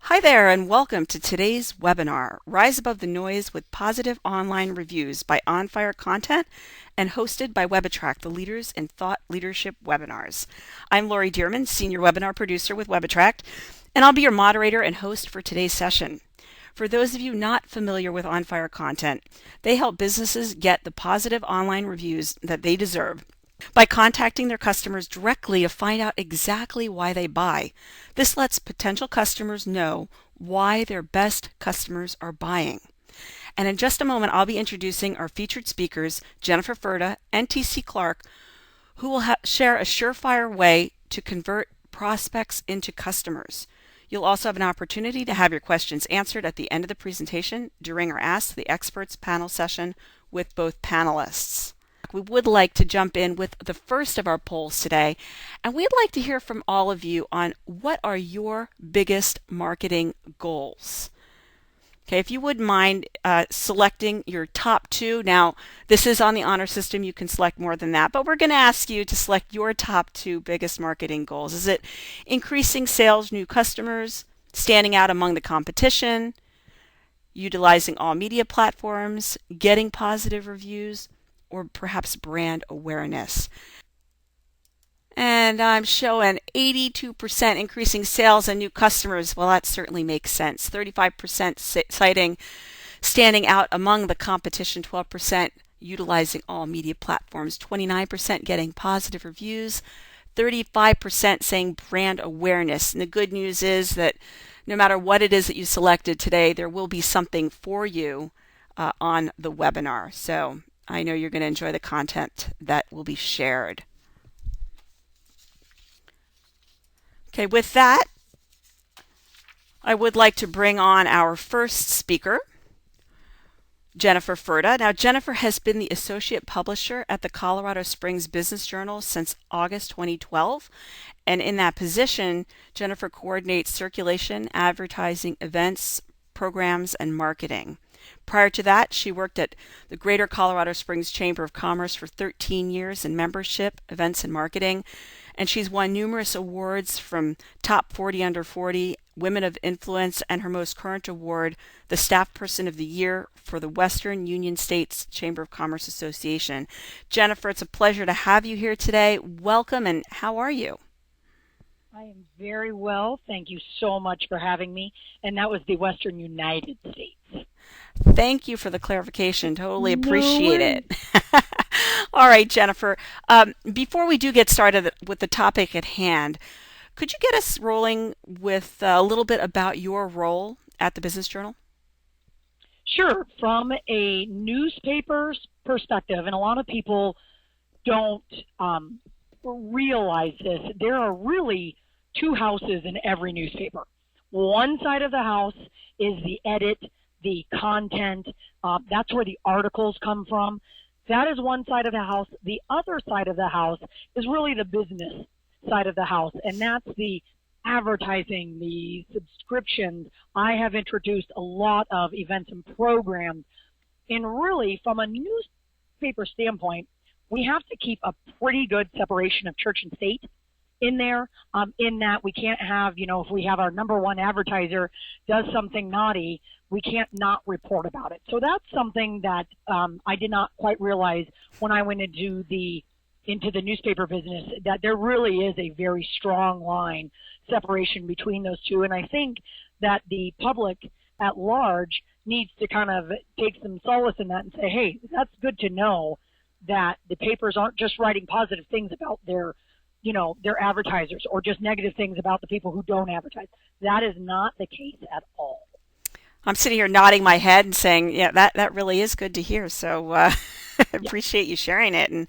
Hi there, and welcome to today's webinar, Rise Above the Noise with Positive Online Reviews by On Fire Content and hosted by WebAttract, the leaders in thought leadership webinars. I'm Lori Dearman, Senior Webinar Producer with WebAttract, and I'll be your moderator and host for today's session. For those of you not familiar with On Fire Content, they help businesses get the positive online reviews that they deserve by contacting their customers directly to find out exactly why they buy. This lets potential customers know why their best customers are buying. And in just a moment, I'll be introducing our featured speakers, Jennifer Furda and TC Clark, who will share a surefire way to convert prospects into customers. You'll also have an opportunity to have your questions answered at the end of the presentation during our Ask the Experts panel session with both panelists. We would like to jump in with the first of our polls today, and we'd like to hear from all of you on what are your biggest marketing goals. Okay, if you wouldn't mind selecting your top two. Now, this is on the honor system. You can select more than that, but we're going to ask you to select your top two biggest marketing goals. Is it increasing sales, new customers, standing out among the competition, utilizing all media platforms, getting positive reviews, or perhaps brand awareness? And I'm showing 82% increasing sales and new customers. Well, that certainly makes sense. 35% citing standing out among the competition, 12% utilizing all media platforms, 29% getting positive reviews, 35% saying brand awareness. And the good news is that no matter what it is that you selected today, there will be something for you on the webinar. So I know you're going to enjoy the content that will be shared. Okay, with that, I would like to bring on our first speaker, Jennifer Furda. Now, Jennifer has been the associate publisher at the Colorado Springs Business Journal since August 2012. And in that position, Jennifer coordinates circulation, advertising, events, programs, and marketing. Prior to that, she worked at the Greater Colorado Springs Chamber of Commerce for 13 years in membership, events, and marketing. And she's won numerous awards from Top 40 Under 40, Women of Influence, and her most current award, the Staff Person of the Year for the Western Union States Chamber of Commerce Association. Jennifer, it's a pleasure to have you here today. Welcome, and how are you? I am very well. Thank you so much for having me. And that was the Western United States. Thank you for the clarification. Totally appreciate it. All right, Jennifer. Before we do get started with the topic at hand, could you get us rolling with a little bit about your role at the Business Journal? Sure. From a newspaper's perspective, and a lot of people don't realize this, there are really two houses in every newspaper. One side of the house is the edit, the content. That's where the articles come from. That is one side of the house. The other side of the house is really the business side of the house, and that's the advertising, the subscriptions. I have introduced a lot of events and programs, and really from a newspaper standpoint, we have to keep a pretty good separation of church and state in there, in that we can't have, if we have our number one advertiser does something naughty, we can't not report about it. So that's something that I did not quite realize when I went into the newspaper business, that there really is a very strong line separation between those two. And I think that the public at large needs to kind of take some solace in that and say, hey, that's good to know that the papers aren't just writing positive things about their advertisers or just negative things about the people who don't advertise. That is not the case at all. I'm sitting here nodding my head and saying, yeah, that really is good to hear. So appreciate you sharing it. And,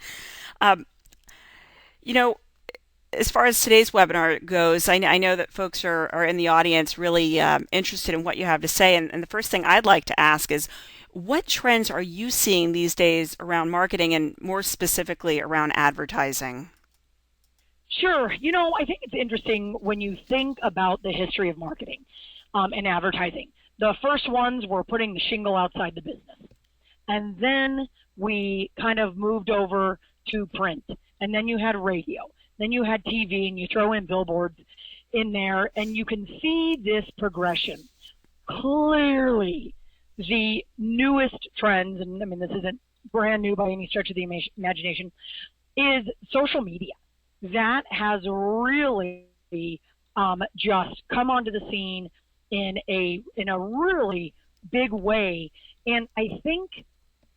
as far as today's webinar goes, I know that folks are in the audience really interested in what you have to say. And the first thing I'd like to ask is, what trends are you seeing these days around marketing and more specifically around advertising? Sure. I think it's interesting when you think about the history of marketing and advertising. The first ones were putting the shingle outside the business. And then we kind of moved over to print. And then you had radio. Then you had TV, and you throw in billboards. in there, and you can see this progression. Clearly, the newest trends, and I mean, this isn't brand new by any stretch of the imagination, is social media. That has really just come onto the scene in a really big way. And I think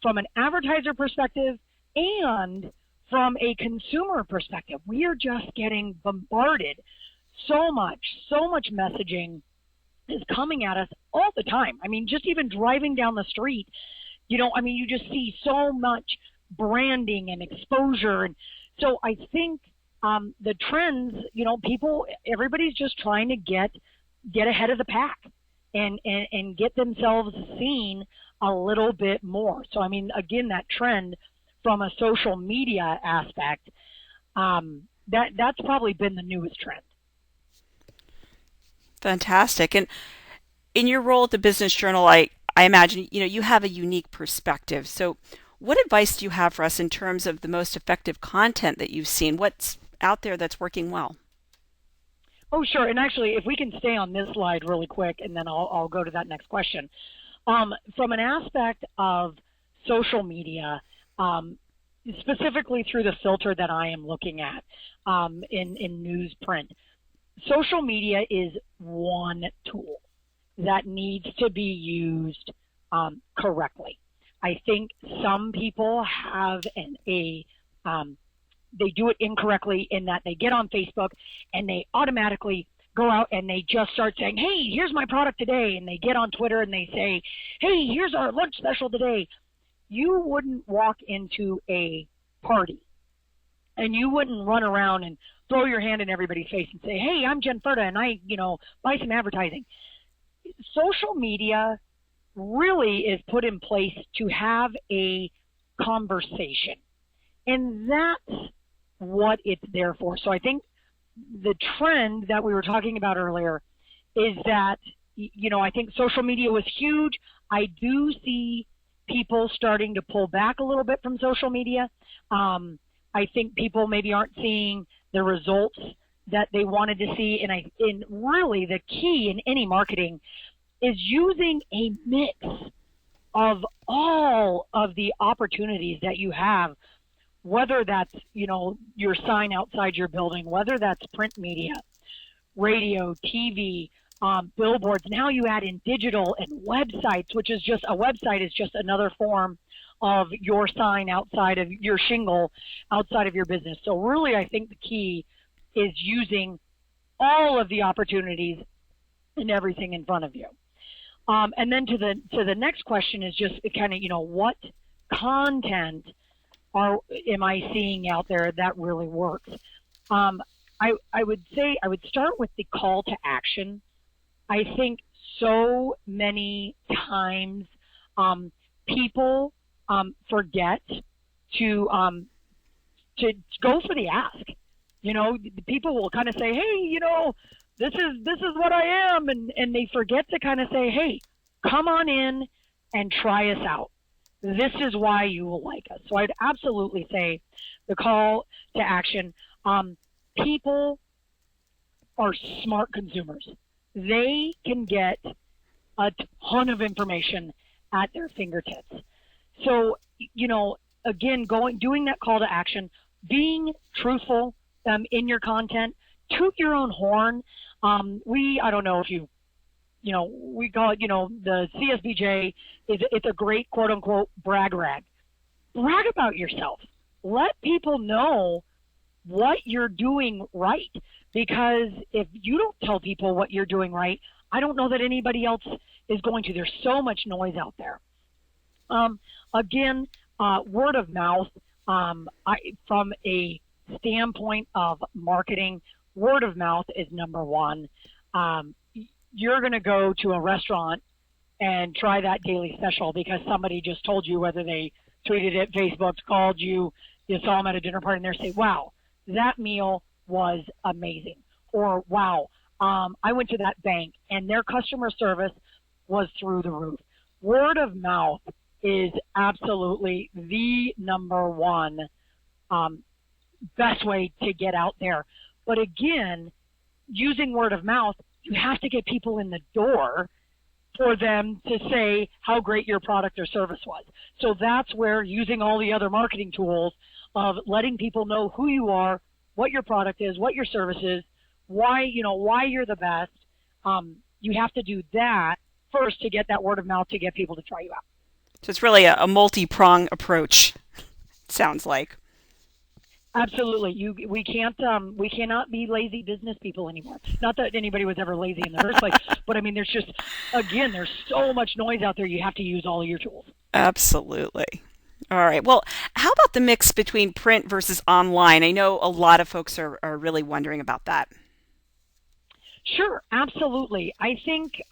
from an advertiser perspective and from a consumer perspective, we are just getting bombarded. So much messaging is coming at us all the time. I mean, just even driving down the street, you just see so much branding and exposure. And so I think the trends, everybody's just trying to get ahead of the pack and get themselves seen a little bit more. So, I mean, again, that trend from a social media aspect, that's probably been the newest trend. Fantastic. And in your role at the Business Journal, I imagine, you have a unique perspective. So what advice do you have for us in terms of the most effective content that you've seen? What's out there that's working well? Oh, sure. And actually, if we can stay on this slide really quick, and then I'll go to that next question. From an aspect of social media, specifically through the filter that I am looking at in newsprint, social media is one tool that needs to be used correctly. I think some people have they do it incorrectly in that they get on Facebook and they automatically go out and they just start saying, hey, here's my product today. And they get on Twitter and they say, hey, here's our lunch special today. You wouldn't walk into a party and you wouldn't run around and throw your hand in everybody's face and say, hey, I'm Jen Furda and I, buy some advertising. Social media really is put in place to have a conversation. And that's what it's there for. So I think the trend that we were talking about earlier is that, I think social media was huge. I do see people starting to pull back a little bit from social media. I think people maybe aren't seeing the results that they wanted to see. And really the key in any marketing is using a mix of all of the opportunities that you have, whether that's, your sign outside your building, whether that's print media, radio, TV, billboards. Now you add in digital and websites, which is just, a website is just another form of your sign outside of your shingle, outside of your business. So really, I think the key is using all of the opportunities and everything in front of you. And then to the next question is just kind of, what content am I seeing out there that really works? I would say I would start with the call to action. I think so many times people forget to go for the ask. People will kind of say, hey, this is what I am, and they forget to kind of say, hey, come on in and try us out. This is why you will like us. So I'd absolutely say the call to action. People are smart consumers. They can get a ton of information at their fingertips. So, again, doing that call to action, being truthful in your content, toot your own horn. I don't know if we call it, the CSBJ it's a great quote unquote brag rag. Brag about yourself. Let people know what you're doing right. Because if you don't tell people what you're doing right, I don't know that anybody else is going to. There's so much noise out there. Again, word of mouth, from a standpoint of marketing, word of mouth is number one. You're going to go to a restaurant and try that daily special because somebody just told you, whether they tweeted it, Facebook called you, you saw them at a dinner party, and they say, wow, that meal was amazing. Or, wow, I went to that bank and their customer service was through the roof. Word of mouth is absolutely the number one best way to get out there. But again, using word of mouth, you have to get people in the door for them to say how great your product or service was. So that's where using all the other marketing tools of letting people know who you are, what your product is, what your service is, why you're the best. You have to do that first to get that word of mouth to get people to try you out. So it's really a multi-prong approach, it sounds like. Absolutely. We cannot be lazy business people anymore. Not that anybody was ever lazy in the first place, but I mean, there's so much noise out there. You have to use all of your tools. Absolutely. All right. Well, how about the mix between print versus online? I know a lot of folks are really wondering about that. Sure, absolutely. I think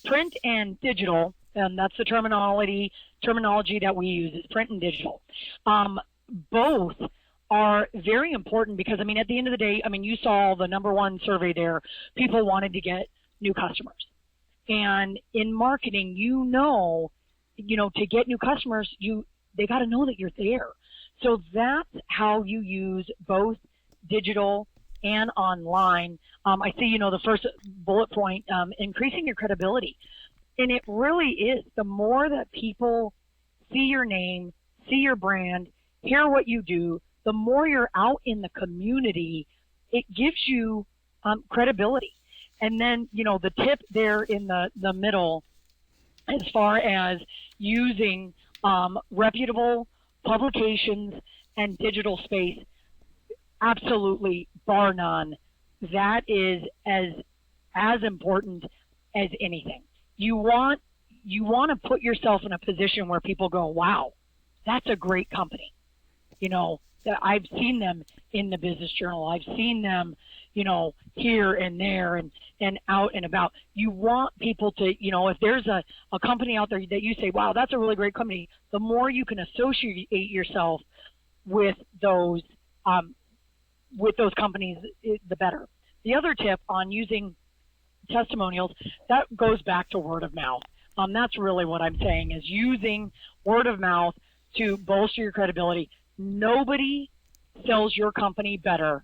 print and digital, and that's the terminology that we use is print and digital. Both are very important because, I mean, at the end of the day, I mean, you saw the number one survey there. People wanted to get new customers. And in marketing, to get new customers, they got to know that you're there. So that's how you use both digital and online. I see, the first bullet point, increasing your credibility. And it really is. The more that people see your name, see your brand, hear what you do, the more you're out in the community, it gives you credibility. And then, the tip there in the middle, as far as using reputable publications and digital space, absolutely, bar none. That is as important as anything. You want to put yourself in a position where people go, wow, that's a great company. I've seen them in the Business Journal. I've seen them, here and there and out and about. You want people to, if there's a company out there that you say, wow, that's a really great company, the more you can associate yourself with those companies, the better. The other tip on using testimonials, that goes back to word of mouth. That's really what I'm saying is using word of mouth to bolster your credibility. Nobody sells your company better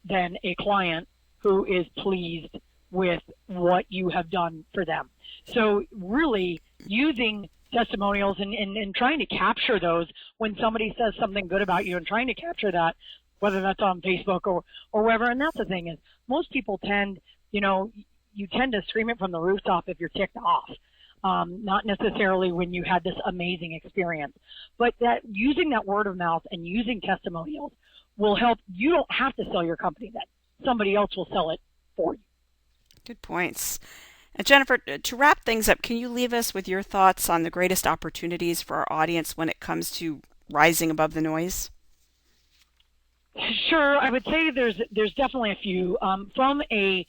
than a client who is pleased with what you have done for them. So really using testimonials and trying to capture those when somebody says something good about you and trying to capture that, whether that's on Facebook or wherever. And that's the thing is most people tend, you tend to scream it from the rooftop if you're ticked off. Not necessarily when you had this amazing experience, but that using that word of mouth and using testimonials will help. You don't have to sell your company then. Somebody else will sell it for you. Good points. And Jennifer, to wrap things up, can you leave us with your thoughts on the greatest opportunities for our audience when it comes to rising above the noise? Sure. I would say there's definitely a few. From a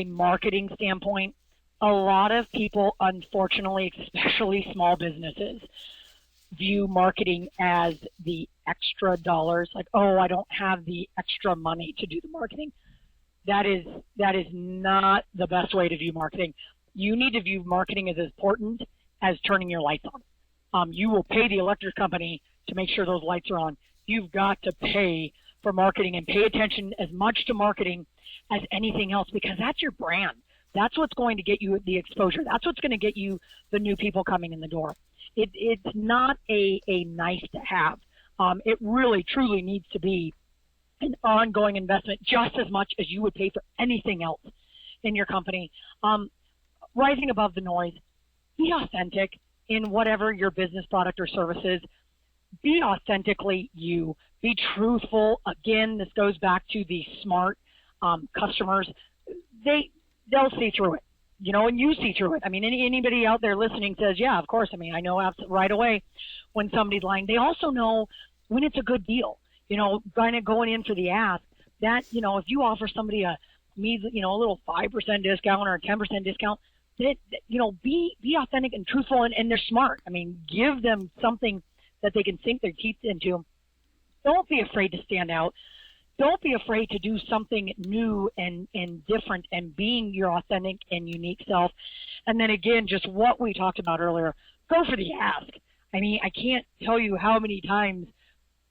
marketing standpoint, a lot of people, unfortunately, especially small businesses, view marketing as the extra dollars, like, oh, I don't have the extra money to do the marketing. That is not the best way to view marketing. You need to view marketing as important as turning your lights on. You will pay the electric company to make sure those lights are on. You've got to pay for marketing and pay attention as much to marketing as anything else because that's your brand. That's what's going to get you the exposure. That's what's going to get you the new people coming in the door. It's not a nice to have. It really, truly needs to be an ongoing investment just as much as you would pay for anything else in your company. Rising above the noise, be authentic in whatever your business product or service is. Be authentically you. Be truthful. Again, this goes back to the smart customers. They'll see through it, and you see through it. I mean, anybody out there listening says, yeah, of course. I mean, I know right away when somebody's lying. They also know when it's a good deal, kind of going in for the ask that, if you offer somebody a little 5% discount or a 10% discount, that, be authentic and truthful and they're smart. I mean, give them something that they can sink their teeth into. Don't be afraid to stand out. Don't be afraid to do something new and different and being your authentic and unique self. And then again, just what we talked about earlier, go for the ask. I mean, I can't tell you how many times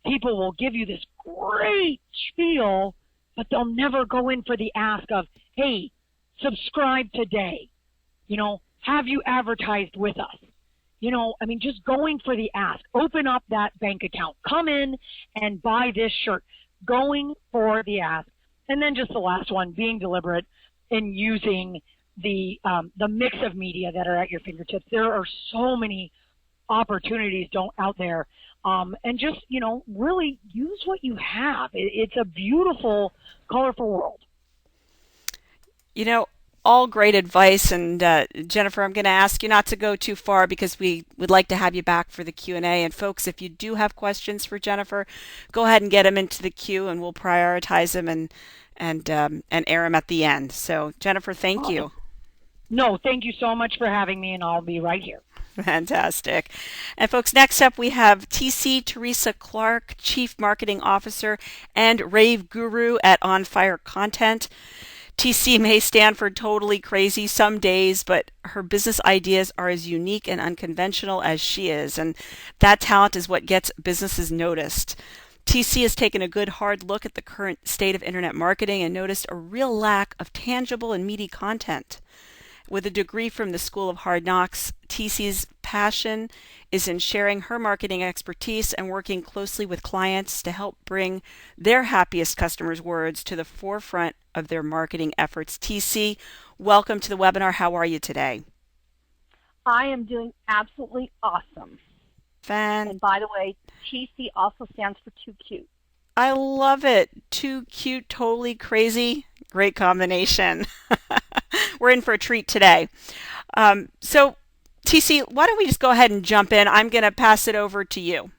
people will give you this great spiel but they'll never go in for the ask of, hey, subscribe today. Have you advertised with us? Just going for the ask. Open up that bank account. Come in and buy this shirt. Going for the ask. And then just the last one, being deliberate in using the mix of media that are at your fingertips. There are so many opportunities out there. And just, really use what you have. It's a beautiful, colorful world. All great advice. And Jennifer, I'm going to ask you not to go too far because we would like to have you back for the Q&A. And folks, if you do have questions for Jennifer, go ahead and get them into the queue, and we'll prioritize them and air them at the end. So, Jennifer, thank you. No, thank you so much for having me, and I'll be right here. Fantastic. And folks, next up we have TC Teresa Clark, Chief Marketing Officer and Rave Guru at On Fire Content. TC may stand for totally crazy some days, but her business ideas are as unique and unconventional as she is, and that talent is what gets businesses noticed. TC has taken a good hard look at the current state of internet marketing and noticed a real lack of tangible and meaty content. With a degree from the School of Hard Knocks, TC's passion is in sharing her marketing expertise and working closely with clients to help bring their happiest customers' words to the forefront of their marketing efforts. TC, welcome to the webinar. How are you today? I am doing absolutely awesome. And by the way, TC also stands for Too Cute. I love it. Too cute, totally crazy. Great combination. We're in for a treat today. So, TC, why don't we just go ahead and jump in? I'm going to pass it over to you.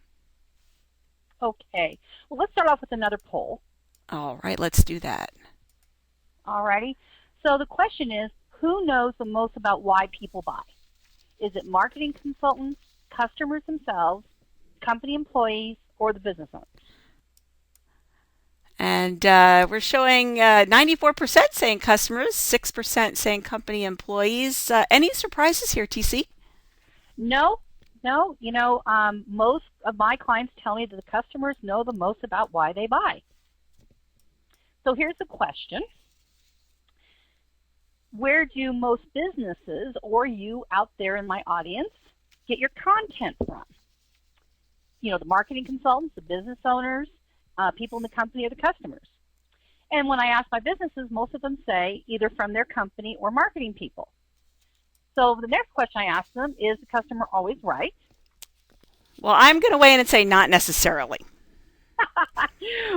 Okay. Well, let's start off with another poll. All right, let's do that. All righty. So the question is, who knows the most about why people buy? Is it marketing consultants, customers themselves, company employees, or the business owners? And we're showing 94% saying customers, 6% saying company employees. Any surprises here, TC? No. Most of my clients tell me that the customers know the most about why they buy. So here's the question. Where do most businesses, or you out there in my audience, get your content from? The marketing consultants, the business owners, people in the company, or the customers. And when I ask my businesses, most of them say either from their company or marketing people. So the next question I ask them is, the customer always right? Well, I'm going to weigh in and say not necessarily.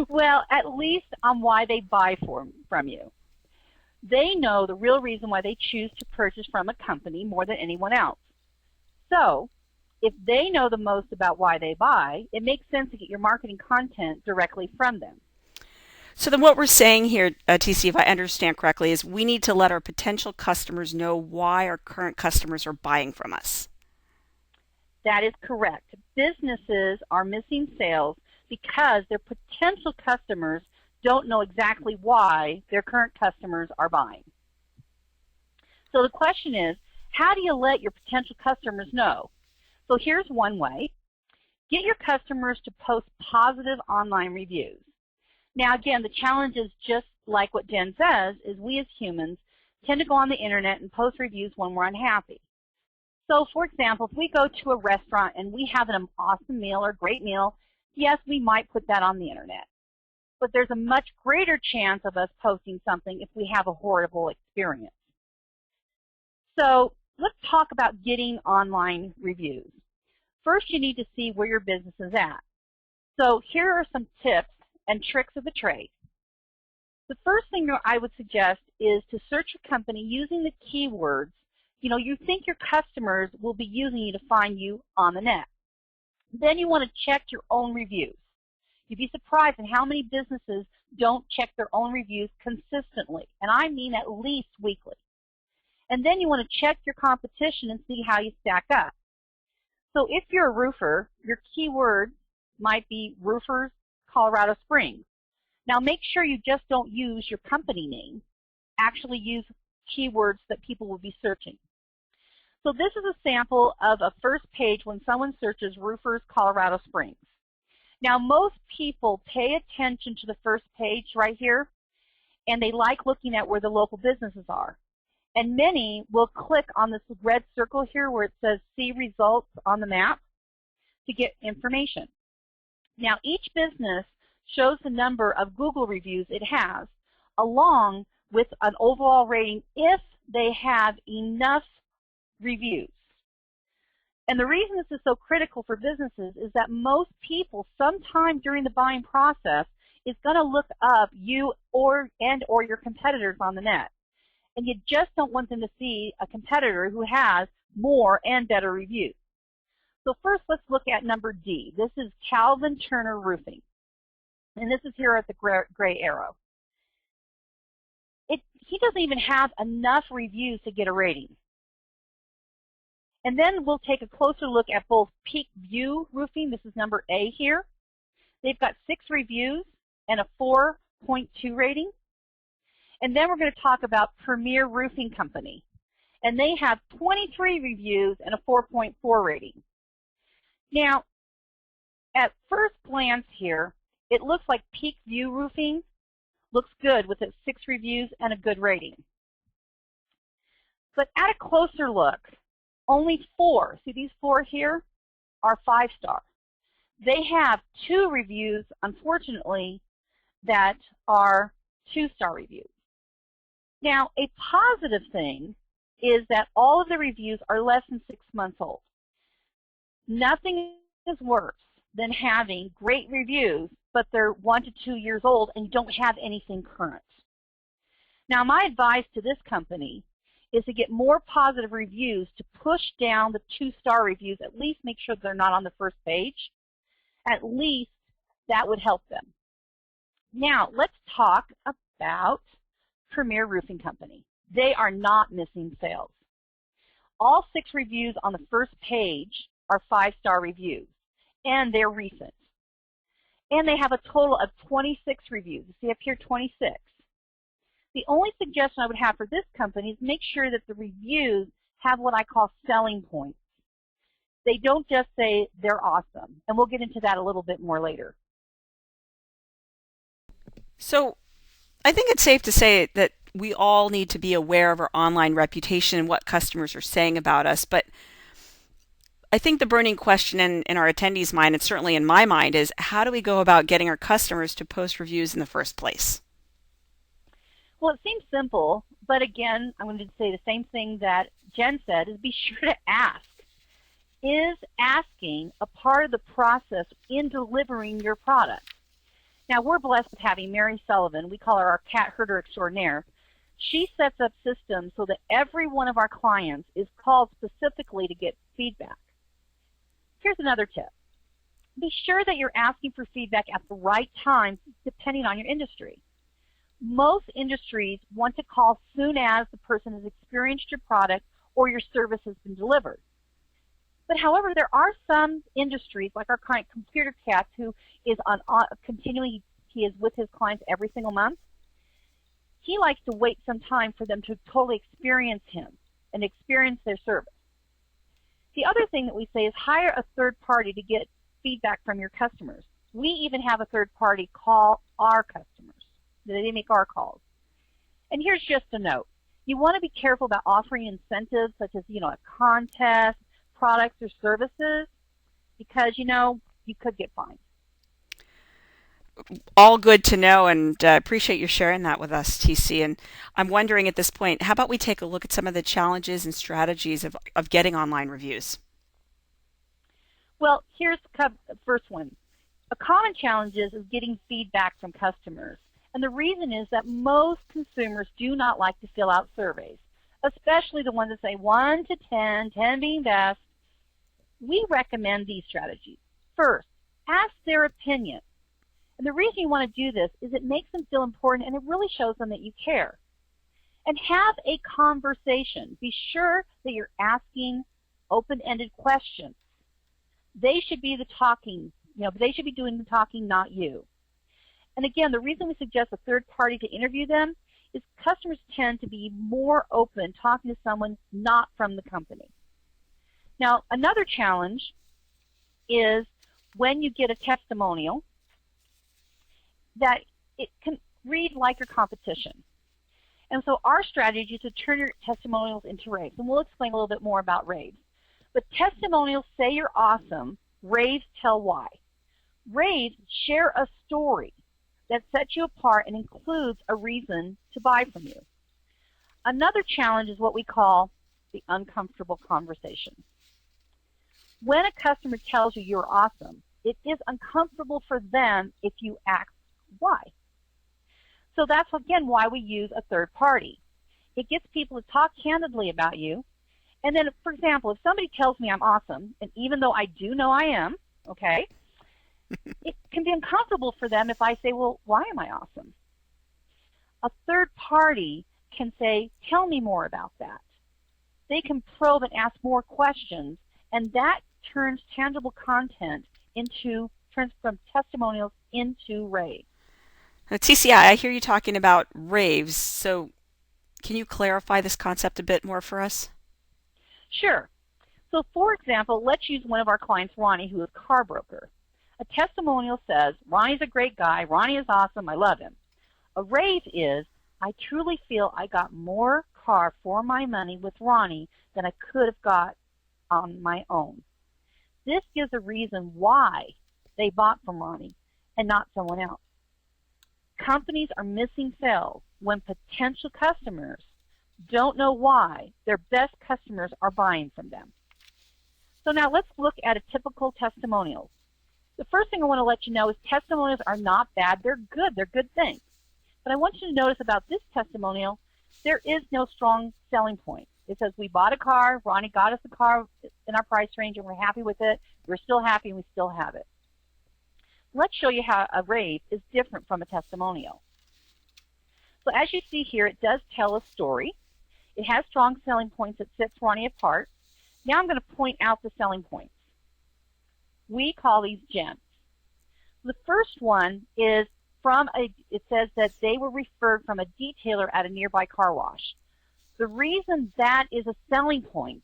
Well, at least on why they buy from you. They know the real reason why they choose to purchase from a company more than anyone else. So if they know the most about why they buy, it makes sense to get your marketing content directly from them. So then what we're saying here, TC, if I understand correctly, is we need to let our potential customers know why our current customers are buying from us. That is correct. Businesses are missing sales because their potential customers don't know exactly why their current customers are buying. So the question is, how do you let your potential customers know? So here's one way. Get your customers to post positive online reviews. Now again, the challenge is just like what Jen says, is we as humans tend to go on the internet and post reviews when we're unhappy. So for example, if we go to a restaurant and we have an awesome meal or great meal, yes, we might put that on the internet. But there's a much greater chance of us posting something if we have a horrible experience. So let's talk about getting online reviews. First, you need to see where your business is at. So here are some tips and tricks of the trade. The first thing I would suggest is to search your company using the keywords you think your customers will be using you to find you on the net. Then you want to check your own reviews. You'd be surprised at how many businesses don't check their own reviews consistently, and I mean at least weekly. And then you want to check your competition and see how you stack up. So if you're a roofer, your keyword might be roofers, Colorado Springs. Now make sure you just don't use your company name. Actually use keywords that people will be searching. So this is a sample of a first page when someone searches roofers, Colorado Springs. Now most people pay attention to the first page right here, and they like looking at where the local businesses are. And many will click on this red circle here where it says see results on the map to get information. Now, each business shows the number of Google reviews it has, along with an overall rating if they have enough reviews. And the reason this is so critical for businesses is that most people sometime during the buying process is going to look up you or your competitors on the net. And you just don't want them to see a competitor who has more and better reviews. So first, let's look at number D. This is Calvin Turner Roofing. And this is here at the gray arrow. He doesn't even have enough reviews to get a rating. And then we'll take a closer look at both Peak View Roofing. This is number A here. They've got 6 reviews and a 4.2 rating. And then we're going to talk about Premier Roofing Company. And they have 23 reviews and a 4.4 rating. Now, at first glance here, it looks like Peak View Roofing looks good with its 6 reviews and a good rating. But at a closer look, only 4, see these 4 here, are 5-star. They have 2 reviews, unfortunately, that are 2-star reviews. Now, a positive thing is that all of the reviews are less than 6 months old. Nothing is worse than having great reviews, but they're 1 to 2 years old and you don't have anything current. Now, my advice to this company is to get more positive reviews to push down the 2-star reviews, at least make sure they're not on the first page. At least that would help them. Now, let's talk about Premier Roofing Company. They are not missing sales. All 6 reviews on the first page are 5-star reviews, and they're recent. And they have a total of 26 reviews. You see up here, 26. The only suggestion I would have for this company is make sure that the reviews have what I call selling points. They don't just say they're awesome, and we'll get into that a little bit more later. So I think it's safe to say that we all need to be aware of our online reputation and what customers are saying about us. But I think the burning question in our attendees' mind, and certainly in my mind, is how do we go about getting our customers to post reviews in the first place? Well, it seems simple, but again, I'm going to say the same thing that Jen said, is be sure to ask. Is asking a part of the process in delivering your product? Now, we're blessed with having Mary Sullivan. We call her our cat herder extraordinaire. She sets up systems so that every one of our clients is called specifically to get feedback. Here's another tip. Be sure that you're asking for feedback at the right time, depending on your industry. Most industries want to call soon as the person has experienced your product or your service has been delivered. But however, there are some industries, like our client Computer Cats, who is continually, he is with his clients every single month. He likes to wait some time for them to totally experience him and experience their service. The other thing that we say is hire a third party to get feedback from your customers. We even have a third party call our customers. They make our calls. And here's just a note. You want to be careful about offering incentives such as, a contest, products or services, because, you could get fined. All good to know, and appreciate you sharing that with us, TC. And I'm wondering at this point, how about we take a look at some of the challenges and strategies of getting online reviews? Well, here's the first one. A common challenge is getting feedback from customers. And the reason is that most consumers do not like to fill out surveys, especially the ones that say 1 to 10, 10 being best. We recommend these strategies. First, ask their opinion. And the reason you want to do this is it makes them feel important and it really shows them that you care. And have a conversation. Be sure that you're asking open-ended questions. They should be the talking, they should be doing the talking, not you. And again, the reason we suggest a third party to interview them is customers tend to be more open talking to someone not from the company. Now, another challenge is when you get a testimonial, that read like your competition. And so our strategy is to turn your testimonials into raves. And we'll explain a little bit more about raves. But testimonials say you're awesome. Raves tell why. Raves share a story that sets you apart and includes a reason to buy from you. Another challenge is what we call the uncomfortable conversation. When a customer tells you you're awesome, it is uncomfortable for them if you ask why. So that's, again, why we use a third party. It gets people to talk candidly about you. And then, for example, if somebody tells me I'm awesome, and even though I do know I am, okay, it can be uncomfortable for them if I say, well, why am I awesome? A third party can say, tell me more about that. They can probe and ask more questions, and that turns tangible content turns from testimonials into raves. Now, TCI, I hear you talking about raves, so can you clarify this concept a bit more for us? Sure. So, for example, let's use one of our clients, Ronnie, who is a car broker. A testimonial says, Ronnie's a great guy, Ronnie is awesome, I love him. A rave is, I truly feel I got more car for my money with Ronnie than I could have got on my own. This gives a reason why they bought from Ronnie and not someone else. Companies are missing sales when potential customers don't know why their best customers are buying from them. So now let's look at a typical testimonial. The first thing I want to let you know is testimonials are not bad. They're good. They're good things. But I want you to notice about this testimonial, there is no strong selling point. It says we bought a car, Ronnie got us the car in our price range, and we're happy with it. We're still happy, and we still have it. Let's show you how a rave is different from a testimonial. So as you see here, it does tell a story. It has strong selling points that sets Ronnie apart. Now I'm going to point out the selling points. We call these gems. The first one is it says that they were referred from a detailer at a nearby car wash. The reason that is a selling point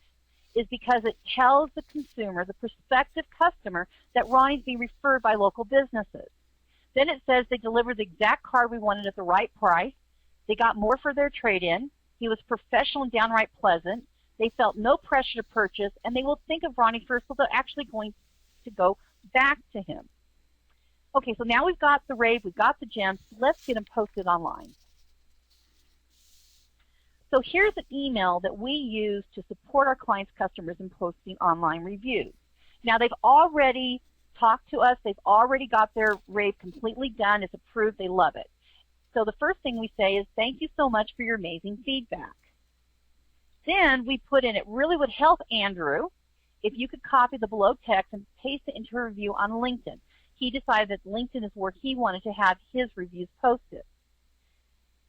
is because it tells the consumer, the prospective customer, that Ronnie's being referred by local businesses. Then it says they delivered the exact car we wanted at the right price. They got more for their trade-in. He was professional and downright pleasant. They felt no pressure to purchase, and they will think of Ronnie first, so they're actually going to go back to him. Okay, so now we've got the rave, we've got the gems. Let's get them posted online. So here's an email that we use to support our clients' customers in posting online reviews. Now, they've already talked to us. They've already got their rave completely done. It's approved. They love it. So the first thing we say is, thank you so much for your amazing feedback. Then we put in, it really would help Andrew if you could copy the below text and paste it into a review on LinkedIn. He decided that LinkedIn is where he wanted to have his reviews posted.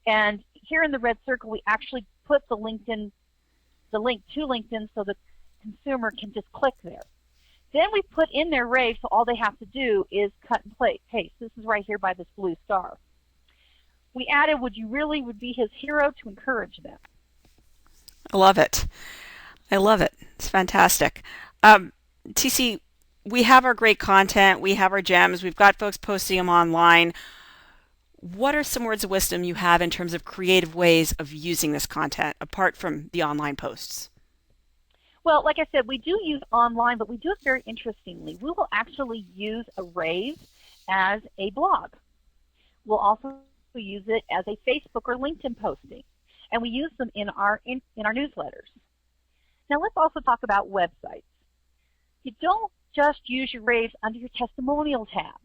And here in the red circle, we actually put the link to LinkedIn so the consumer can just click there. Then we put in their rave, so all they have to do is cut and paste. This is right here by this blue star. We added, would be his hero to encourage them. I love it. I love it. It's fantastic. TC, we have our great content. We have our gems. We've got folks posting them online. What are some words of wisdom you have in terms of creative ways of using this content apart from the online posts? Well, like I said, we do use online, but we do it very interestingly. We will actually use a rave as a blog. We'll also use it as a Facebook or LinkedIn posting, and we use them in our newsletters. Now let's also talk about websites. You don't just use your raves under your testimonial tab.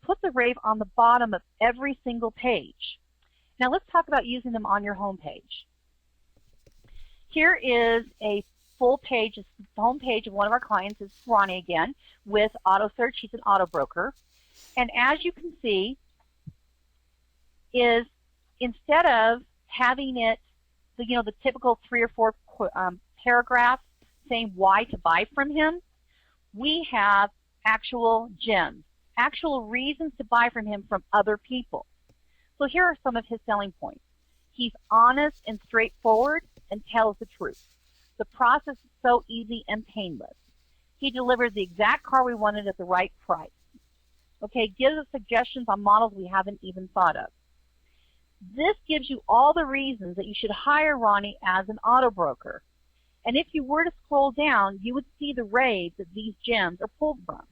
Put the rave on the bottom of every single page. Now let's talk about using them on your home page. Here is a full page. It's the home page of one of our clients. It's Ronnie again with Auto Search. He's an auto broker. And as you can see, is instead of having it, the typical 3 or 4 paragraphs saying why to buy from him, we have actual gems, actual reasons to buy from him from other people. So here are some of his selling points. He's honest and straightforward and tells the truth. The process is so easy and painless. He delivered the exact car we wanted at the right price. Okay, gives us suggestions on models we haven't even thought of. This gives you all the reasons that you should hire Ronnie as an auto broker. And if you were to scroll down, you would see the raves that these gems are pulled from.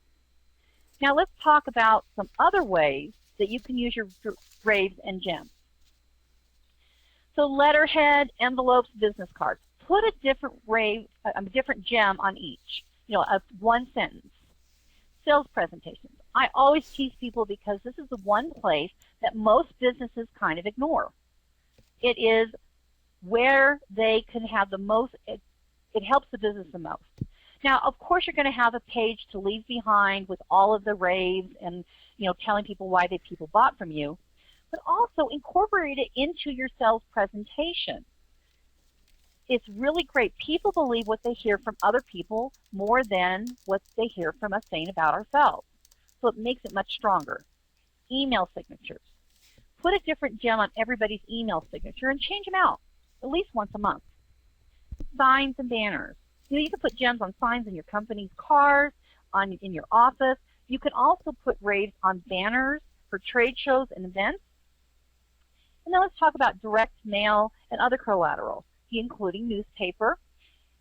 Now let's talk about some other ways that you can use your raves and gems. So letterhead, envelopes, business cards. Put a different different gem on each. A one sentence. Sales presentations. I always tease people because this is the one place that most businesses kind of ignore. It is where they can have the most, it helps the business the most. Now, of course, you're going to have a page to leave behind with all of the raves and, telling people why people bought from you, but also incorporate it into your sales presentation. It's really great. People believe what they hear from other people more than what they hear from us saying about ourselves. So it makes it much stronger. Email signatures. Put a different gem on everybody's email signature and change them out at least once a month. Signs and banners. You can put gems on signs in your company's cars, in your office. You can also put raves on banners for trade shows and events. And then let's talk about direct mail and other collateral, including newspaper.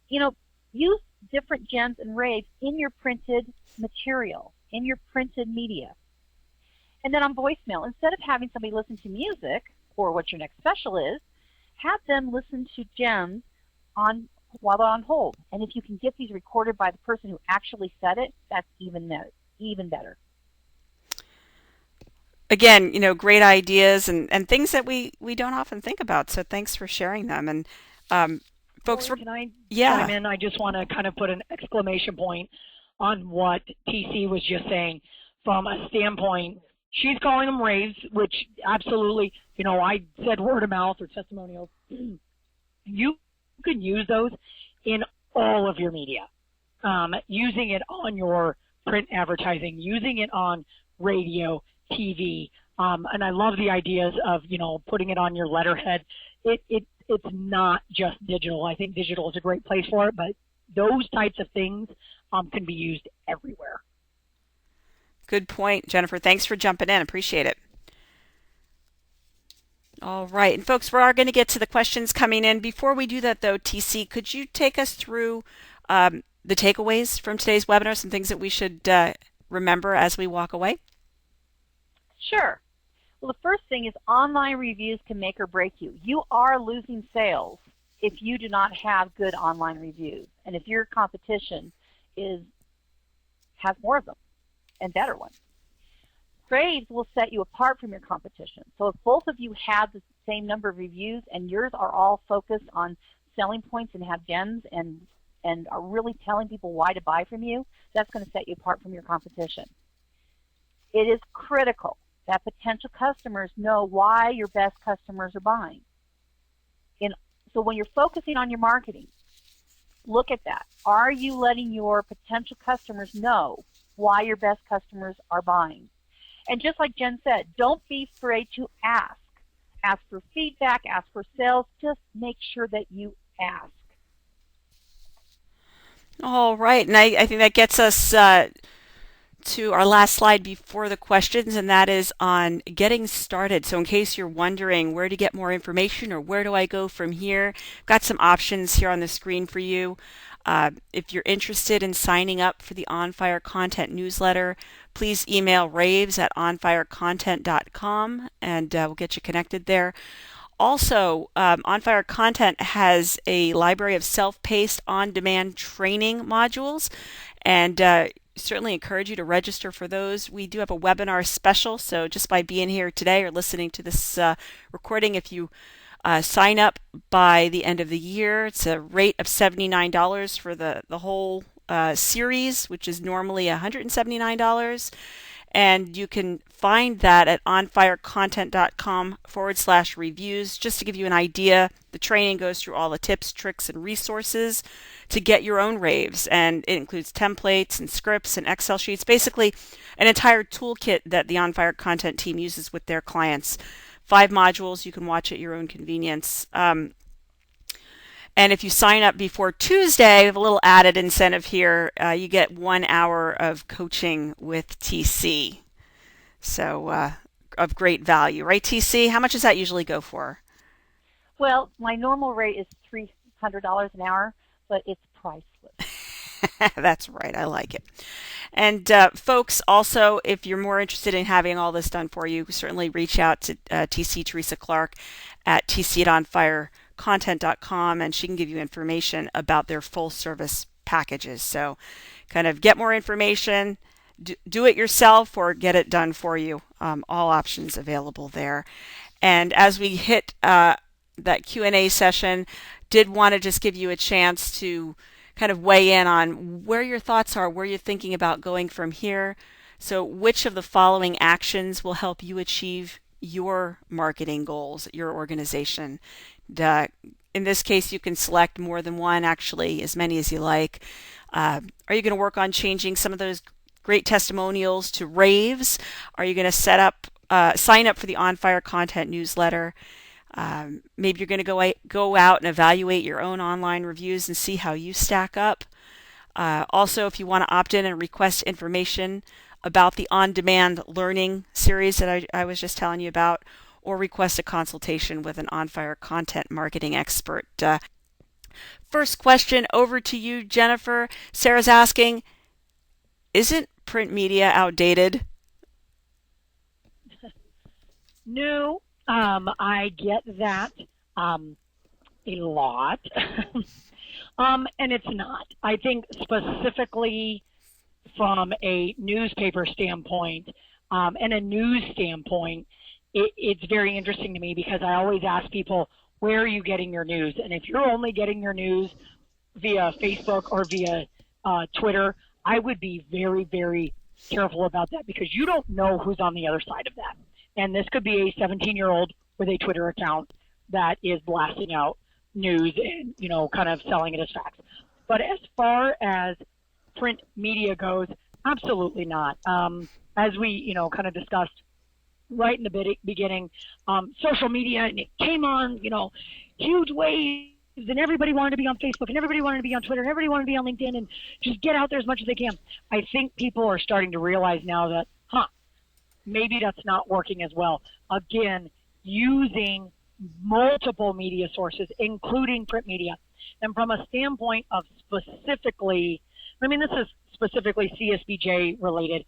Use different gems and raves in your printed material, in your printed media. And then on voicemail, instead of having somebody listen to music or what your next special is, have them listen to gems while they're on hold. And if you can get these recorded by the person who actually said it, that's even better. Again, great ideas and things that we don't often think about. So thanks for sharing them. And folks, Can I yeah. chime in? I just want to kind of put an exclamation point on what TC was just saying from a standpoint. She's calling them raves, which absolutely, I said word of mouth or testimonials. You can use those in all of your media, using it on your print advertising, using it on radio, TV, and I love the ideas of, putting it on your letterhead. It's not just digital. I think digital is a great place for it, but those types of things can be used everywhere. Good point, Jennifer. Thanks for jumping in. Appreciate it. All right. And folks, we are going to get to the questions coming in. Before we do that, though, TC, could you take us through the takeaways from today's webinar, some things that we should remember as we walk away? Sure. Well, the first thing is online reviews can make or break you. You are losing sales if you do not have good online reviews, and if your competition has more of them and better ones. Raves will set you apart from your competition. So if both of you have the same number of reviews and yours are all focused on selling points and have gems and are really telling people why to buy from you, that's going to set you apart from your competition. It is critical that potential customers know why your best customers are buying. So when you're focusing on your marketing, look at that. Are you letting your potential customers know why your best customers are buying? And just like Jen said, don't be afraid to ask. Ask for feedback, ask for sales. Just make sure that you ask. All right. And I think that gets us to our last slide before the questions, and that is on getting started. So in case you're wondering where to get more information or where do I go from here, I've got some options here on the screen for you. If you're interested in signing up for the On Fire Content newsletter, please email raves@onfirecontent.com and we'll get you connected there. Also, On Fire Content has a library of self-paced on-demand training modules, and certainly encourage you to register for those. We do have a webinar special, so just by being here today or listening to this recording, if you sign up by the end of the year, it's a rate of $79 for the whole series, which is normally $179. And you can find that at onfirecontent.com/reviews. Just to give you an idea, the training goes through all the tips, tricks, and resources to get your own raves. And it includes templates and scripts and Excel sheets, basically an entire toolkit that the On Fire Content team uses with their clients. 5 modules you can watch at your own convenience. And if you sign up before Tuesday, we have a little added incentive here. You get 1 hour of coaching with TC. So of great value, right, TC? How much does that usually go for? Well, my normal rate is $300 an hour, but it's priceless. That's right. I like it. And folks, also, if you're more interested in having all this done for you, certainly reach out to TC Teresa Clark at tc@onfirecontent.com, and she can give you information about their full service packages. So kind of get more information, do it yourself, or get it done for you. All options available there. And as we hit that Q&A session, did want to just give you a chance to kind of weigh in on where your thoughts are, where you're thinking about going from here. So which of the following actions will help you achieve your marketing goals, your organization? In this case, you can select more than one, actually, as many as you like. Are you going to work on changing some of those great testimonials to raves? Are you going to sign up for the On Fire content newsletter? Maybe you're going to go out and evaluate your own online reviews and see how you stack up. Also, if you want to opt in and request information about the on-demand learning series that I was just telling you about, or request a consultation with an On Fire content marketing expert. First question over to you, Jennifer. Sarah's asking, isn't print media outdated? No, I get that a lot. And it's not. I think specifically from a newspaper standpoint and a news standpoint, it's very interesting to me because I always ask people, where are you getting your news? And if you're only getting your news via Facebook or via Twitter, I would be very, very careful about that because you don't know who's on the other side of that. And this could be a 17-year-old with a Twitter account that is blasting out news and, kind of selling it as facts. But as far as print media goes, absolutely not. As we, kind of discussed right in the beginning, social media, and it came on, huge waves, and everybody wanted to be on Facebook, and everybody wanted to be on Twitter, and everybody wanted to be on LinkedIn, and just get out there as much as they can. I think people are starting to realize now that, maybe that's not working as well. Again, using multiple media sources, including print media. And from a standpoint of specifically, this is specifically CSBJ related,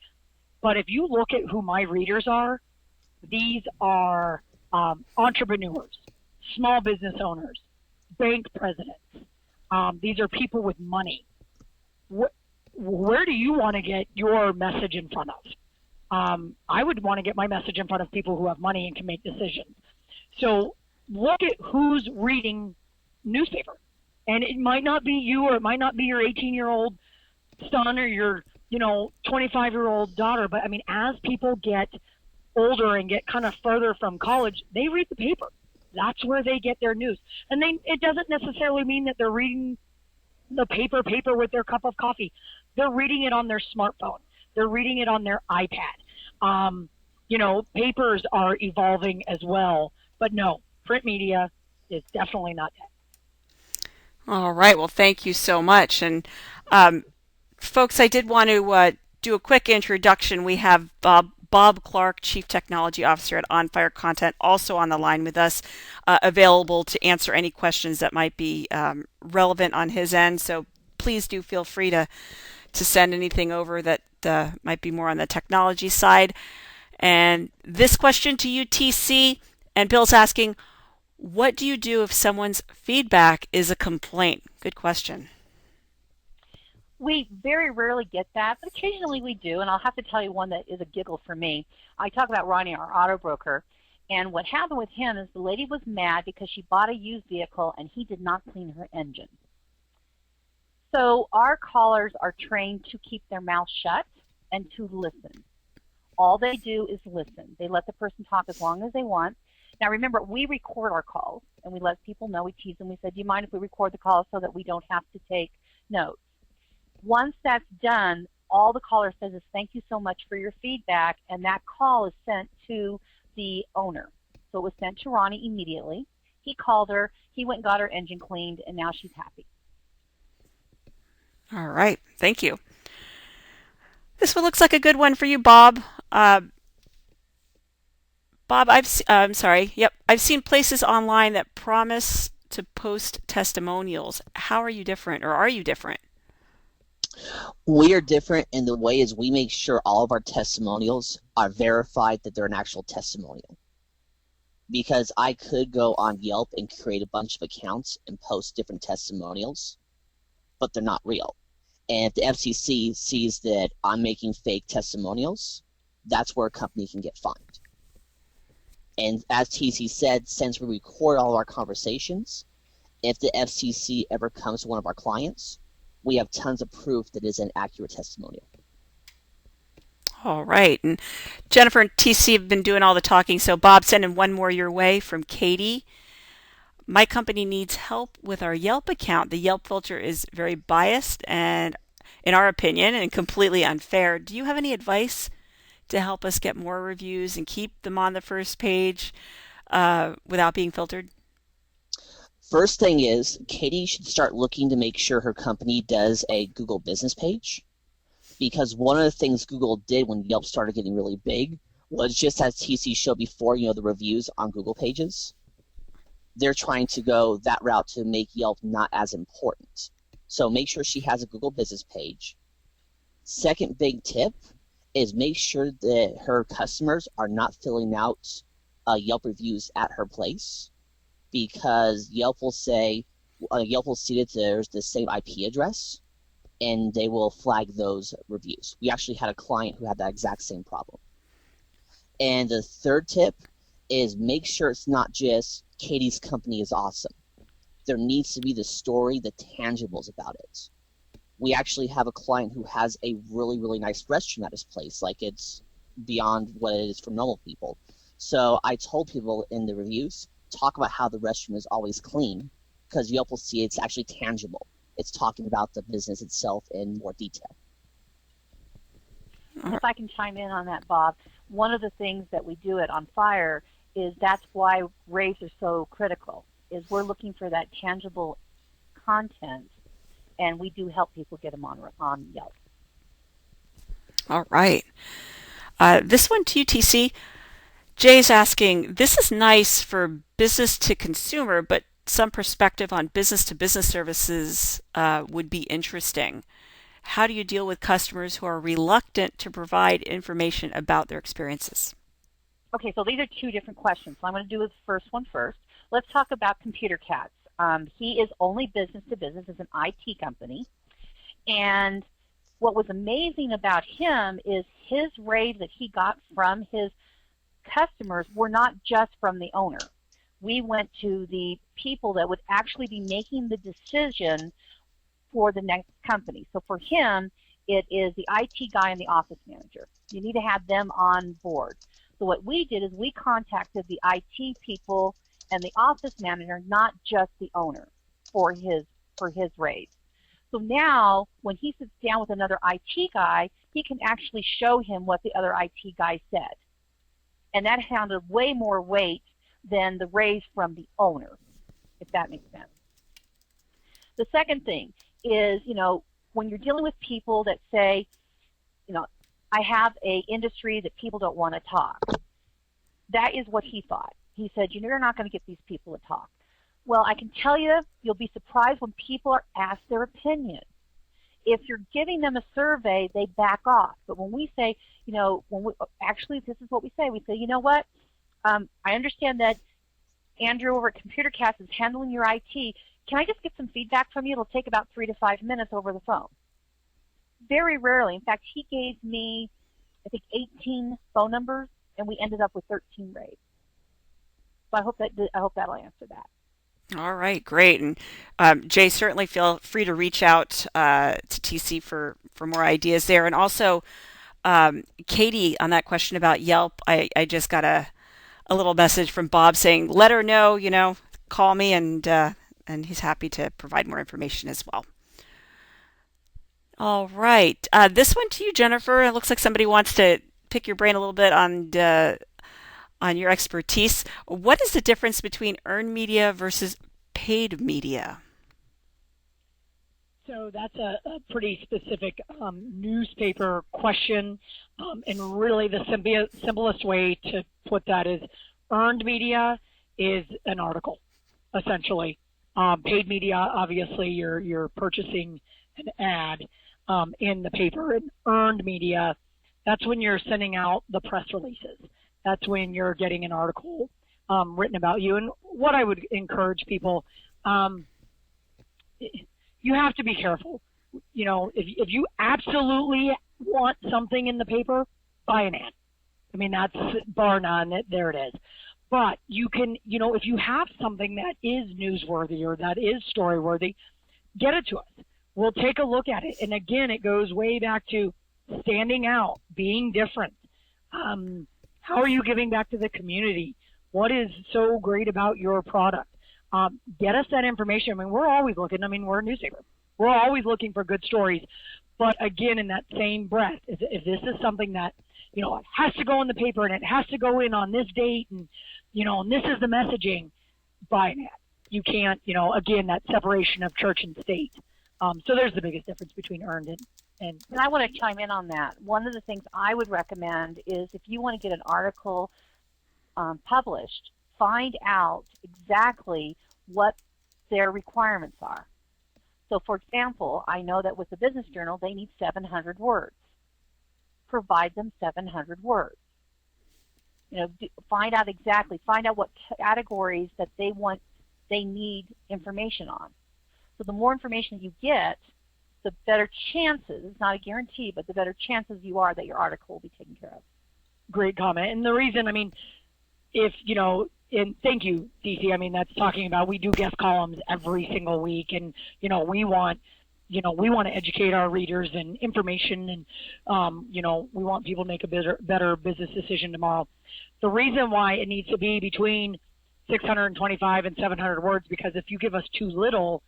but if you look at who my readers are, these are entrepreneurs, small business owners, bank presidents. These are people with money. Where do you want to get your message in front of? I would want to get my message in front of people who have money and can make decisions. So look at who's reading newspaper. And it might not be you, or it might not be your 18-year-old son or your, 25-year-old daughter. But as people get older and get kind of further from college, they read the paper. That's where they get their news. And it doesn't necessarily mean that they're reading the paper with their cup of coffee. They're reading it on their smartphone. They're reading it on their iPad. Papers are evolving as well, but no, print media is definitely not dead. All right. Well, thank you so much. And folks, I did want to do a quick introduction. We have Bob Clark, Chief Technology Officer at On Fire Content, also on the line with us, available to answer any questions that might be relevant on his end. So please do feel free to send anything over that might be more on the technology side. And this question to you, TC, and Bill's asking, what do you do if someone's feedback is a complaint? Good question. We very rarely get that, but occasionally we do, and I'll have to tell you one that is a giggle for me. I talk about Ronnie, our auto broker, and what happened with him is the lady was mad because she bought a used vehicle and he did not clean her engine. So our callers are trained to keep their mouth shut and to listen. All they do is listen. They let the person talk as long as they want. Now remember, we record our calls, and we let people know. We tease them. We said, do you mind if we record the call so that we don't have to take notes? Once that's done, all the caller says is thank you so much for your feedback, and that call is sent to the owner. So it was sent to Ronnie immediately. He called her. He went and got her engine cleaned, and now she's happy. All right. Thank you. This one looks like a good one for you, Bob. Bob, I'm sorry. Yep, I've seen places online that promise to post testimonials. How are you different, or are you different? We are different in the way is we make sure all of our testimonials are verified that they're an actual testimonial. Because I could go on Yelp and create a bunch of accounts and post different testimonials, but they're not real. And if the FCC sees that I'm making fake testimonials, that's where a company can get fined. And as TC said, since we record all of our conversations, if the FCC ever comes to one of our clients, we have tons of proof that is an accurate testimonial. All right. And Jennifer and TC have been doing all the talking. So, Bob, sending one more your way from Katie. My company needs help with our Yelp account. The Yelp filter is very biased and, in our opinion, and completely unfair. Do you have any advice to help us get more reviews and keep them on the first page without being filtered? First thing is, Katie should start looking to make sure her company does a Google business page, because one of the things Google did when Yelp started getting really big was, just as TC showed before, the reviews on Google pages. They're trying to go that route to make Yelp not as important. So make sure she has a Google business page. Second big tip is make sure that her customers are not filling out Yelp reviews at her place, because Yelp will say, Yelp will see that there's the same IP address, and they will flag those reviews. We actually had a client who had that exact same problem. And the third tip is make sure it's not just Katie's company is awesome. There needs to be the story, the tangibles about it. We actually have a client who has a really, really nice restroom at his place. Like, it's beyond what it is for normal people. So I told people in the reviews, talk about how the restroom is always clean, because Yelp will see it's actually tangible. It's talking about the business itself in more detail. If I can chime in on that, Bob, one of the things that we do at On Fire is that's why raves are so critical, is we're looking for that tangible content, and we do help people get them on Yelp. All right. This one to you, TC. Jay's asking, this is nice for business to consumer, but some perspective on business to business services would be interesting. How do you deal with customers who are reluctant to provide information about their experiences? Okay, so these are two different questions. So I'm going to do the first one first. Let's talk about Computer Cats. He is only business to business as an IT company. And what was amazing about him is his raves that he got from his customers were not just from the owner. We went to the people that would actually be making the decision for the next company. So for him, it is the IT guy and the office manager. You need to have them on board. So what we did is we contacted the IT people and the office manager, not just the owner, for his raise. So now when he sits down with another IT guy, he can actually show him what the other IT guy said. And that handled way more weight than the raise from the owner, if that makes sense. The second thing is, when you're dealing with people that say, I have a industry that people don't want to talk. That is what he thought. He said, you're not going to get these people to talk. Well, I can tell you, you'll be surprised when people are asked their opinion. If you're giving them a survey, they back off. But when we say, actually, this is what we say. We say, you know what? I understand that Andrew over at Computer Cast is handling your IT. Can I just get some feedback from you? It'll take about 3 to 5 minutes over the phone. Very rarely. In fact, he gave me, I think, 18 phone numbers, and we ended up with 13 rates. So I hope that'll answer that. All right, great. And Jay, certainly feel free to reach out to TC for more ideas there. And also, Katie, on that question about Yelp, I just got a little message from Bob saying, let her know, call me, and he's happy to provide more information as well. All right. This one to you, Jennifer. It looks like somebody wants to pick your brain a little bit on your expertise. What is the difference between earned media versus paid media? So that's a pretty specific newspaper question, and really the simplest way to put that is earned media is an article, essentially. Paid media, obviously, you're purchasing an ad in the paper, and earned media, that's when you're sending out the press releases. That's when you're getting an article written about you. And what I would encourage people, you have to be careful. You know, if you absolutely want something in the paper, buy an ad. I mean, that's bar none. There it is. But you can, you know, if you have something that is newsworthy or that is story-worthy, get it to us. We'll take a look at it. And again, it goes way back to standing out, being different. How are you giving back to the community? What is so great about your product? Get us that information. I mean, we're always looking. I mean, we're a newspaper. We're always looking for good stories. But again, in that same breath, if this is something that, you know, it has to go in the paper and it has to go in on this date and, you know, and this is the messaging, buy an ad. You can't, you know, again, that separation of church and state. So there's the biggest difference between earned and I want to chime in on that. One of the things I would recommend is if you want to get an article published, find out exactly what their requirements are. So, for example, I know that with the Business Journal, they need 700 words. Provide them 700 words. You know, find out what categories that they need information on. So the more information you get, the better chances, it's not a guarantee, but the better chances you are that your article will be taken care of. Great comment. And the reason, I mean, if, you know, and thank you, DC. I mean, that's talking about, we do guest columns every single week, and, you know, we want to educate our readers and information, and, you know, we want people to make a better business decision tomorrow. The reason why it needs to be between 625 and 700 words, because if you give us too little,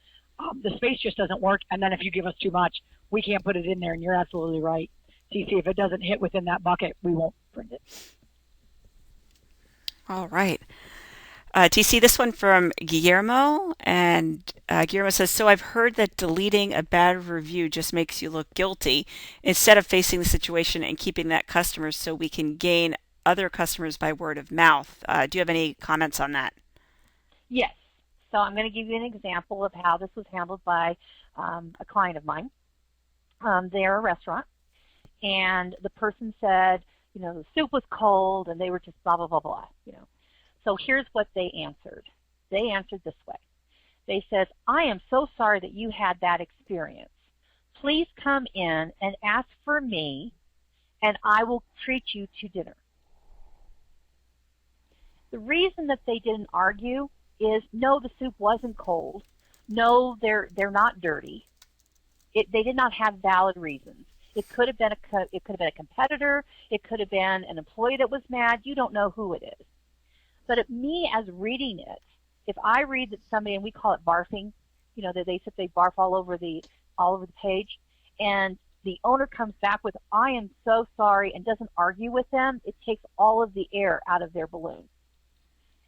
the space just doesn't work, and then if you give us too much, we can't put it in there, and you're absolutely right. DC, if it doesn't hit within that bucket, we won't print it. All right. TC, this one from Guillermo, and Guillermo says, so I've heard that deleting a bad review just makes you look guilty instead of facing the situation and keeping that customer so we can gain other customers by word of mouth. Do you have any comments on that? Yes. So I'm going to give you an example of how this was handled by a client of mine. They're a restaurant, and the person said, you know, the soup was cold, and they were just blah, blah, blah, blah, you know. So here's what they answered. They answered this way. They said, I am so sorry that you had that experience. Please come in and ask for me, and I will treat you to dinner. The reason that they didn't argue is, no, the soup wasn't cold. No, they're not dirty. They did not have valid reasons. It could have been a competitor. It could have been an employee that was mad. You don't know who it is. But me as reading it, if I read that somebody, and we call it barfing, you know, that they barf all over the page, and the owner comes back with, I am so sorry, and doesn't argue with them, it takes all of the air out of their balloon.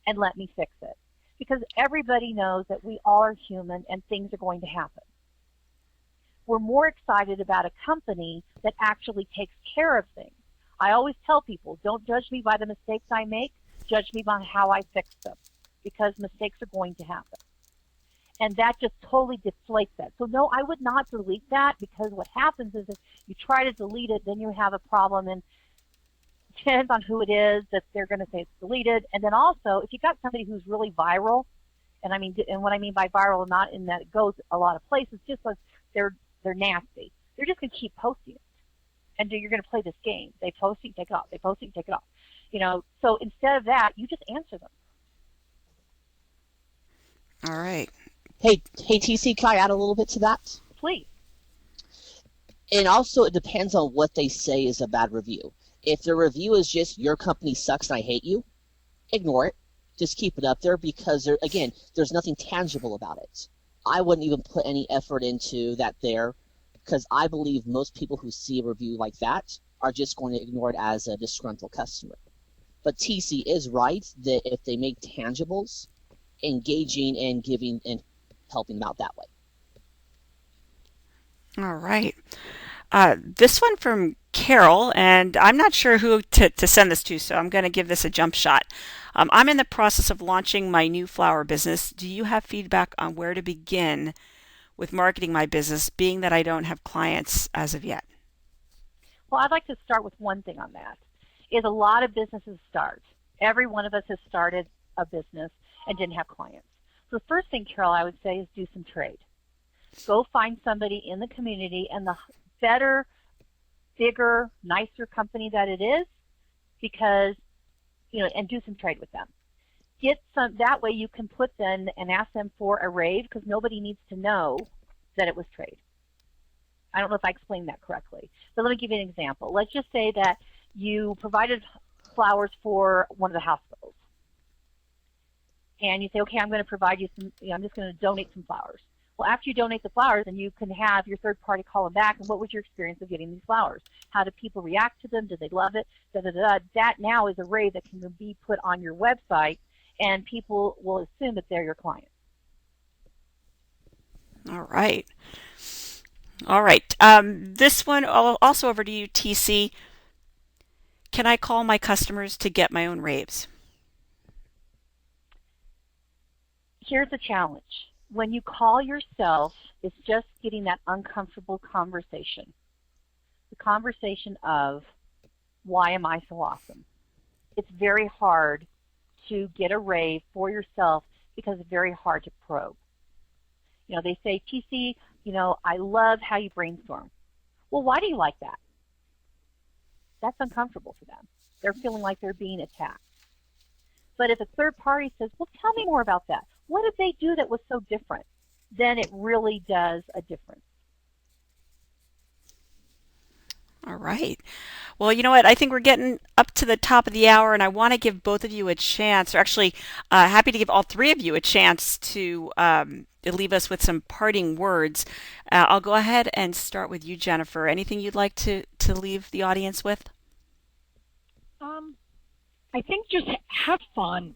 And let me fix it. Because everybody knows that we all are human and things are going to happen. We're more excited about a company that actually takes care of things. I always tell people, don't judge me by the mistakes I make, judge me by how I fix them, because mistakes are going to happen. And that just totally deflates that. So no, I would not delete that, because what happens is if you try to delete it, then you have a problem, and it depends on who it is that they're going to say it's deleted. And then also, if you got somebody who's really viral, and what I mean by viral, not in that it goes a lot of places, just like they're nasty. They're just going to keep posting it. And you're going to play this game. They post it, you take it off. They post it, you take it off. You know, so instead of that, you just answer them. All right. Hey, TC, can I add a little bit to that? Please. And also, it depends on what they say is a bad review. If the review is just, your company sucks and I hate you, ignore it. Just keep it up there, because, there's nothing tangible about it. I wouldn't even put any effort into that there, because I believe most people who see a review like that are just going to ignore it as a disgruntled customer. But TC is right that if they make tangibles, engaging and giving and helping them out that way. All right. This one from Carol, and I'm not sure who to send this to, so I'm going to give this a jump shot. I'm in the process of launching my new flower business. Do you have feedback on where to begin with marketing my business, being that I don't have clients as of yet? Well, I'd like to start with one thing on that. Is a lot of businesses start. Every one of us has started a business and didn't have clients. So the first thing, Carol, I would say is do some trade. Go find somebody in the community, and the better, bigger, nicer company that it is, because, and do some trade with them. Get some, that way you can put them and ask them for a rave, because nobody needs to know that it was trade. I don't know if I explained that correctly. So let me give you an example. Let's just say that you provided flowers for one of the hospitals. And you say, okay, I'm going to provide you some, I'm just going to donate some flowers. Well, after you donate the flowers, then you can have your third party call them back. And what was your experience of getting these flowers? How did people react to them? Did they love it? Da, da, da, da. That now is a rave that can be put on your website, and people will assume that they're your client. All right. All right. This one also over to you, TC. Can I call my customers to get my own raves? Here's the challenge. When you call yourself, it's just getting that uncomfortable conversation. The conversation of, why am I so awesome? It's very hard to get a rave for yourself because it's very hard to probe. They say, TC, I love how you brainstorm. Well, why do you like that? That's uncomfortable for them. They're feeling like they're being attacked. But if a third party says, well, tell me more about that. What did they do that was so different? Then it really does a difference. All right. Well, you know what? I think we're getting up to the top of the hour, and I want to give both of you a chance, or actually, happy to give all three of you a chance to leave us with some parting words. I'll go ahead and start with you, Jennifer. Anything you'd like to leave the audience with? I think just have fun.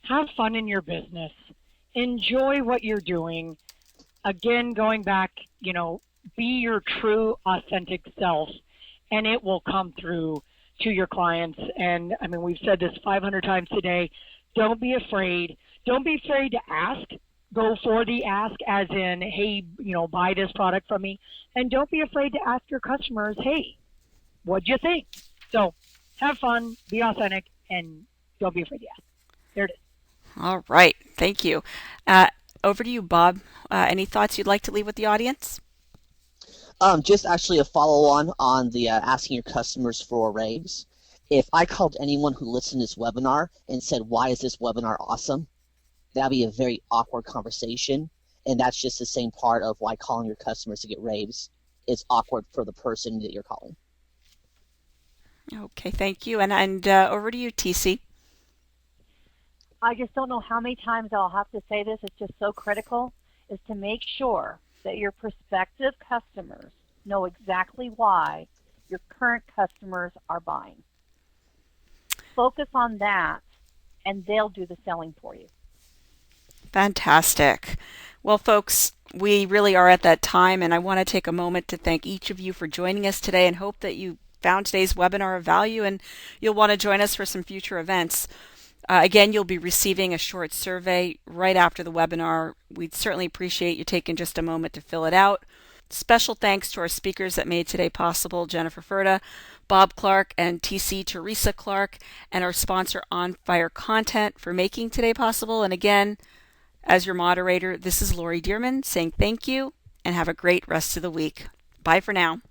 Have fun in your business. Enjoy what you're doing. Again, going back, be your true, authentic self, and it will come through to your clients. And I mean, we've said this 500 times today. Don't be afraid. Don't be afraid to ask. Go for the ask, as in, hey, buy this product from me. And don't be afraid to ask your customers, hey, what'd you think? So have fun, be authentic, and don't be afraid to ask. There it is. All right. Thank you. Over to you, Bob. Any thoughts you'd like to leave with the audience? Just actually a follow on the asking your customers for raves. If I called anyone who listened to this webinar and said, why is this webinar awesome? That'd be a very awkward conversation. And that's just the same part of why calling your customers to get raves is awkward for the person that you're calling. Okay, thank you. And over to you, TC. I just don't know how many times I'll have to say this. It's just so critical, is to make sure that your prospective customers know exactly why your current customers are buying. Focus on that, and they'll do the selling for you. Fantastic. Well, folks, we really are at that time, and I want to take a moment to thank each of you for joining us today and hope that you found today's webinar of value and you'll want to join us for some future events. Again, you'll be receiving a short survey right after the webinar. We'd certainly appreciate you taking just a moment to fill it out. Special thanks to our speakers that made today possible, Jennifer Furda, Bob Clark, and TC Teresa Clark, and our sponsor On Fire Content for making today possible. And again, as your moderator, this is Lori Dearman saying thank you and have a great rest of the week. Bye for now.